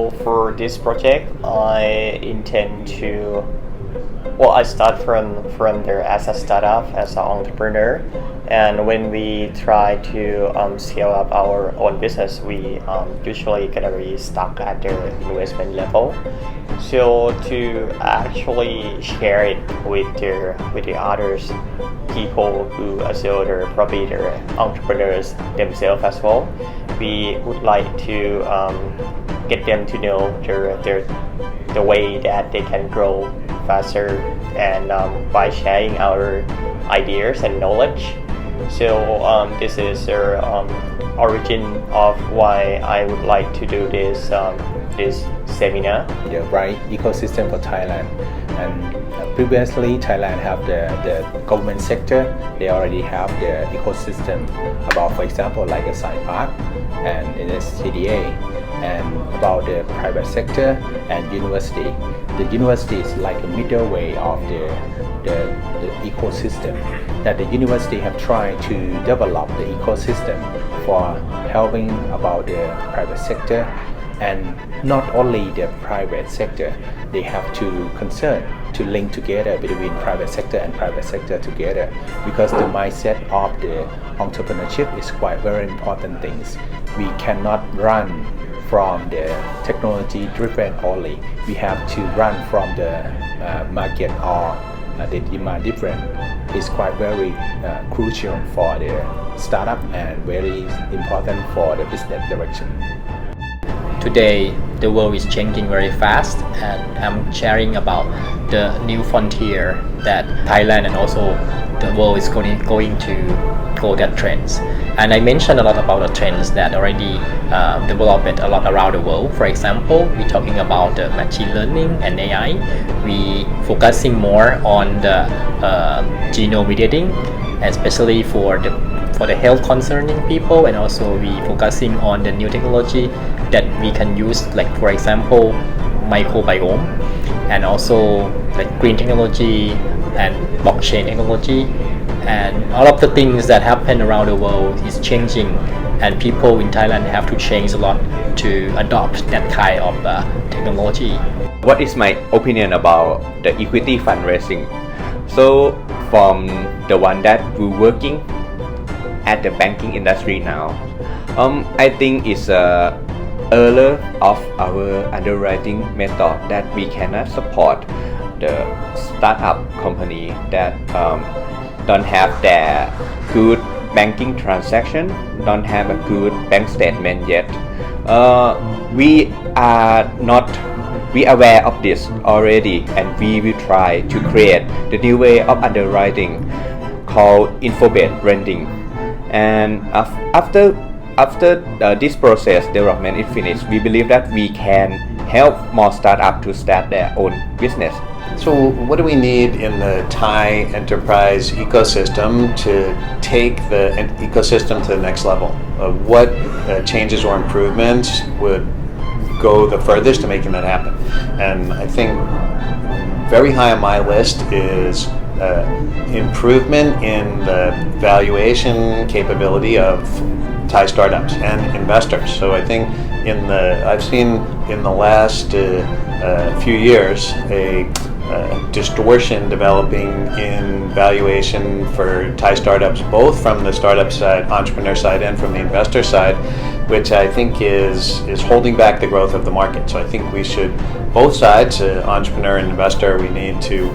So for this project, I intend to, well, I start from there as a startup, as an entrepreneur, and when we try to scale up our own business, we usually gonna be stuck at the investment level. So to actually share it with the others people who also are probably the entrepreneurs themselves as well, we would like to get them to know the way that they can grow faster, and by sharing our ideas and knowledge. So this is the origin of why I would like to do this seminar. The right ecosystem for Thailand, and previously Thailand have the government sector. They already have the ecosystem about, for example, like a science park and CDA, and about the private sector and university. The university is like a middle way of the ecosystem, that the university have tried to develop the ecosystem for helping about the private sector. And not only the private sector, they have to concern to link together between private sector and private sector together, because the mindset of the entrepreneurship is quite very important things. We cannot run from the technology driven only. We have to run from the market or the demand different. It's quite very crucial for the startup and very important for the business direction. Today, the world is changing very fast, and I'm sharing about the new frontier that Thailand and also the world is going to go that trends. And I mentioned a lot about the trends that already developed a lot around the world. For example, we're talking about the machine learning and AI. We focusing more on the genome editing, especially for the health concerning people, and also we focusing on the new technology that we can use, like for example microbiome, and also like green technology and blockchain technology, and all of the things that happen around the world is changing, and people in Thailand have to change a lot to adopt that kind of technology. What is my opinion about the equity fundraising? So from the one that we're working at the banking industry now, I think it's a error of our underwriting method that we cannot support the startup company that don't have their good banking transaction, don't have a good bank statement yet. We are aware of this already, and we will try to create the new way of underwriting called info-based lending. And after this process development is finished, we believe that we can help more startups to start their own business. So what do we need in the Thai enterprise ecosystem to take the ecosystem to the next level? What changes or improvements would go the furthest to making that happen? And I think very high on my list is improvement in the valuation capability of Thai startups and investors. So I think I've seen in the last few years a distortion developing in valuation for Thai startups, both from the startup side, entrepreneur side, and from the investor side, which I think is holding back the growth of the market. So I think we should, both sides, entrepreneur and investor, we need to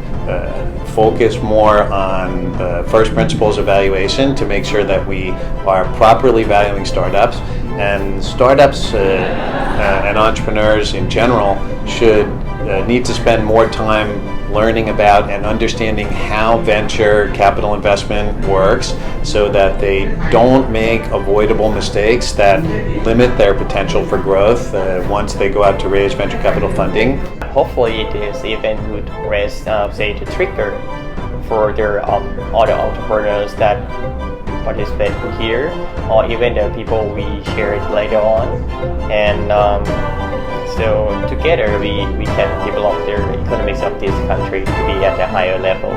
focus more on the first principles of valuation to make sure that we are properly valuing startups. And startups and entrepreneurs in general should need to spend more time learning about and understanding how venture capital investment works, so that they don't make avoidable mistakes that limit their potential for growth once they go out to raise venture capital funding. Hopefully this event would raise say the trigger for the other entrepreneurs that participate here, or even the people we share it later on, and so together we can develop the economics of this country to be at a higher level.